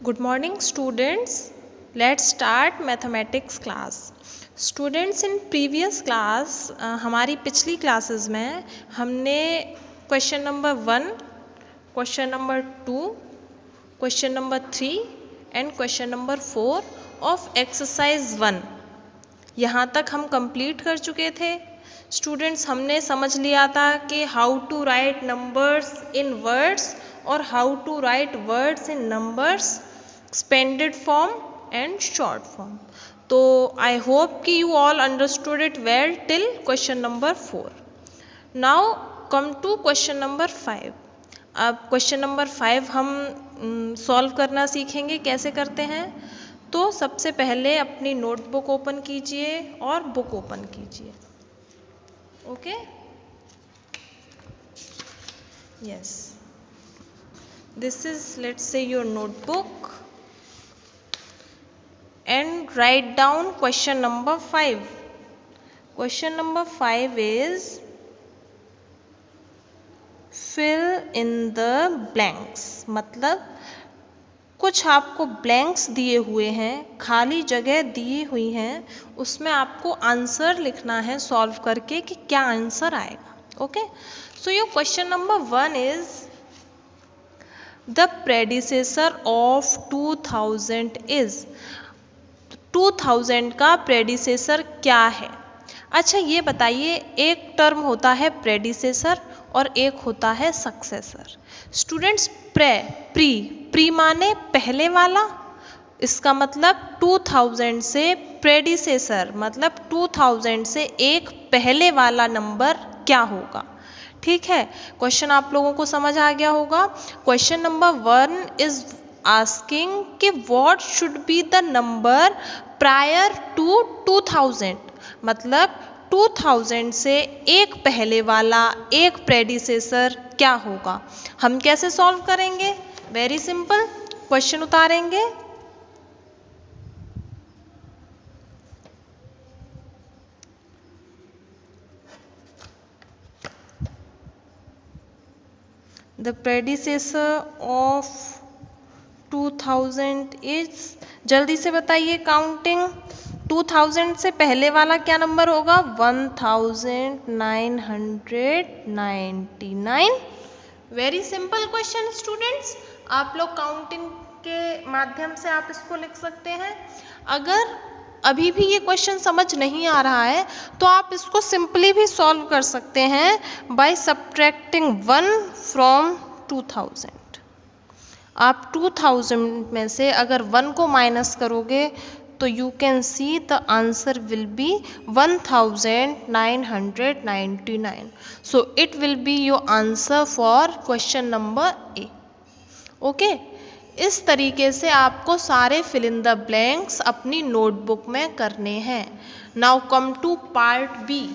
Good morning students. Let's start mathematics class. Students in previous class हमारी पिछली classes में हमने question number 1, question number 2, question number 3 and question number 4 of exercise 1 यहाँ तक हम complete कर चुके थे. स्टूडेंट्स हमने समझ लिया था कि how to write numbers in words और how to write words in numbers, expanded form and short form. तो आई होप कि you all understood it well till question number 4. Now come to question number 5. अब question number 5 हम solve करना सीखेंगे. कैसे करते हैं? तो सबसे पहले अपनी नोटबुक ओपन कीजिए और बुक ओपन कीजिए. Okay, yes, this is let's say your notebook and write down question number 5. Question number 5 is fill in the blanks. मतलब कुछ आपको ब्लैंक्स दिए हुए हैं, खाली जगह दी हुई हैं, उसमें आपको आंसर लिखना है सॉल्व करके कि क्या आंसर आएगा. Okay, so your question number 1 is the predecessor of 2000 is. 2000 का प्रेडिसेसर क्या है? अच्छा ये बताइए, एक टर्म होता है प्रेडिसेसर और एक होता है सक्सेसर. स्टूडेंट्स प्री माने पहले वाला, इसका मतलब 2000 से प्रेडिसेसर मतलब 2000 से एक पहले वाला नंबर क्या होगा. ठीक है, क्वेश्चन आप लोगों को समझ आ गया होगा. क्वेश्चन नंबर 1 इज asking कि what should be the number prior to 2000. मतलब 2000 से एक पहले वाला एक प्रेडिसेसर क्या होगा. हम कैसे सॉल्व करेंगे? वेरी सिंपल, क्वेश्चन उतारेंगे. The predecessor of 2000 इज, जल्दी से बताइए काउंटिंग. 2000 से पहले वाला क्या नंबर होगा? 1999. Very simple question students. आप लोग काउंटिंग के माध्यम से आप इसको लिख सकते हैं. अगर अभी भी ये क्वेश्चन समझ नहीं आ रहा है तो आप इसको सिंपली भी सॉल्व कर सकते हैं बाय सब्ट्रैक्टिंग 1 फ्रॉम 2000. आप 2000 में से अगर 1 को माइनस करोगे तो you can see the answer will be 1999. So it will be your answer for question number A. Okay, इस तरीके से आपको सारे फिल इन द ब्लैंक्स अपनी नोटबुक में करने हैं. Now come to part B.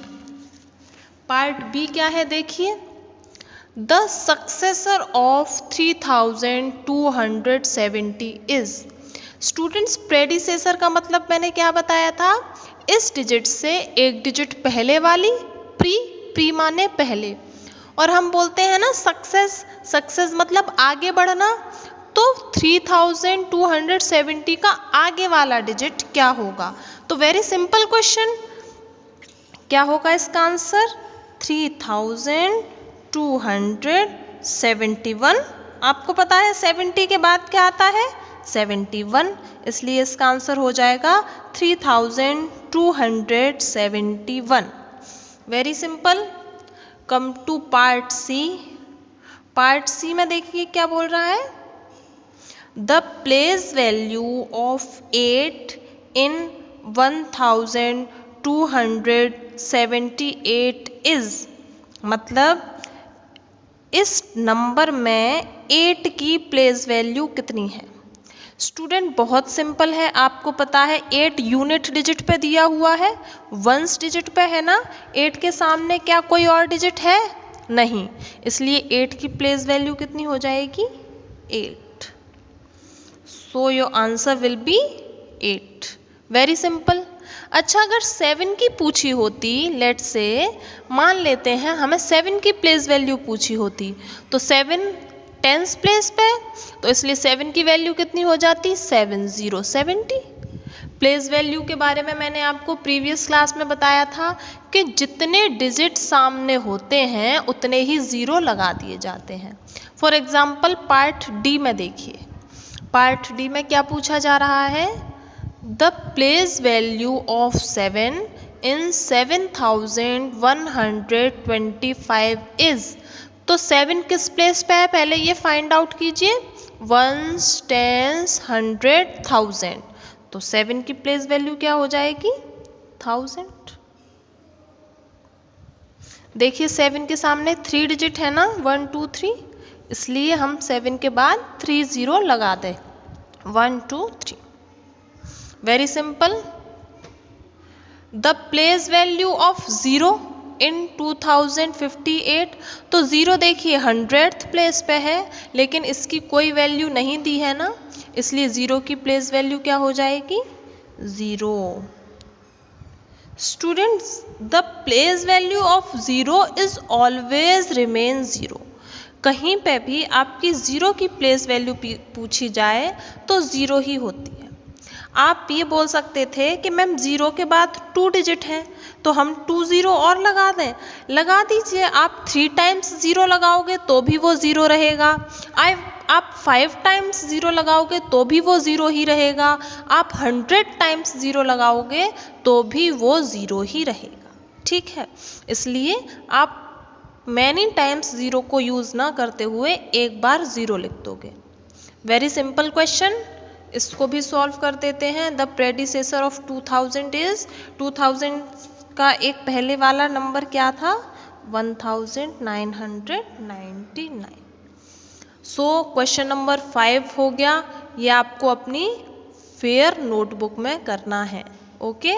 Part B क्या है देखिए. The successor of 3270 is. Students predecessor का मतलब मैंने क्या बताया था? इस डिजिट से एक डिजिट पहले वाली, प्री माने पहले, और हम बोलते हैं ना सक्सेस मतलब आगे बढ़ना. तो 3270 का आगे वाला डिजिट क्या होगा? तो वेरी सिंपल क्वेश्चन, क्या होगा इसका आंसर? 3271. आपको पता है 70 के बाद क्या आता है? 71. इसलिए इसका आंसर हो जाएगा 3271. Very simple. Come to part C. Part C में देखिए क्या बोल रहा है. The place value of 8 in 1278 is. मतलब इस नंबर में 8 की प्लेस वैल्यू कितनी है? स्टूडेंट बहुत सिंपल है, आपको पता है 8 यूनिट डिजिट पे दिया हुआ है, वंस डिजिट पे है ना. 8 के सामने क्या कोई और डिजिट है? नहीं, इसलिए 8 की प्लेस वैल्यू कितनी हो जाएगी? 8. So your answer will B 8. Very simple. अच्छा अगर 7 की पूछी होती, लेट्स से मान लेते हैं हमें 7 की प्लेस वैल्यू पूछी होती, तो 7 टेंस प्लेस पे, तो इसलिए 7 की वैल्यू कितनी हो जाती, 7070। प्लेस वैल्यू के बारे में मैंने आपको प्रीवियस क्लास में बताया था कि जितने डिजिट सामने होते हैं उतने ही ज़ीरो लगा दिए जाते हैं। फॉर एग्जाम्पल पार्ट डी में देखिए, पार्ट डी में क्या पूछा जा रहा है, the place value of 7 in 7125 is. तो 7 किस प्लेस पे है, पहले ये फाइंड आउट कीजिए, वंस, टेंस, 100, 1000। तो 7 की प्लेस वैल्यू क्या हो जाएगी, 1000। देखिए 7 के सामने 3 डिजिट है ना, 1 2 3, इसलिए हम 7 के बाद 3 0 लगा दें, 1 2 3। Very simple. The place value of 0 इन 2058, तो 0 देखिए 100th प्लेस पे है, लेकिन इसकी कोई वैल्यू नहीं दी है ना, इसलिए 0 की प्लेस वैल्यू क्या हो जाएगी, 0। Students, the place value of 0 is always remain 0। कहीं पे भी आपकी 0 की प्लेस वैल्यू पूछी जाए तो 0 ही होती है। आप ये बोल सकते थे कि मैम 0 के बाद 2 डिजिट हैं, तो हम 2 0 और लगा दें, लगा दीजिए। आप 3 टाइम्स 0 लगाओगे तो भी वो 0 रहेगा, आप 5 टाइम्स 0 लगाओगे तो भी वो 0 ही रहेगा, आप 100 टाइम्स 0 लगाओगे तो भी वो 0 ही रहेगा। ठीक है, इसलिए आप मैनी टाइम्स 0 को यूज़ ना करते हुए एक बार 0 लिख दोगे। वेरी सिंपल क्वेश्चन, इसको भी सॉल्व कर देते हैं। द प्रेडिसेसर ऑफ 2000 इज, 2000 का एक पहले वाला नंबर क्या था, 1999। सो क्वेश्चन नंबर 5 हो गया, ये आपको अपनी फेयर नोटबुक में करना है। ओके।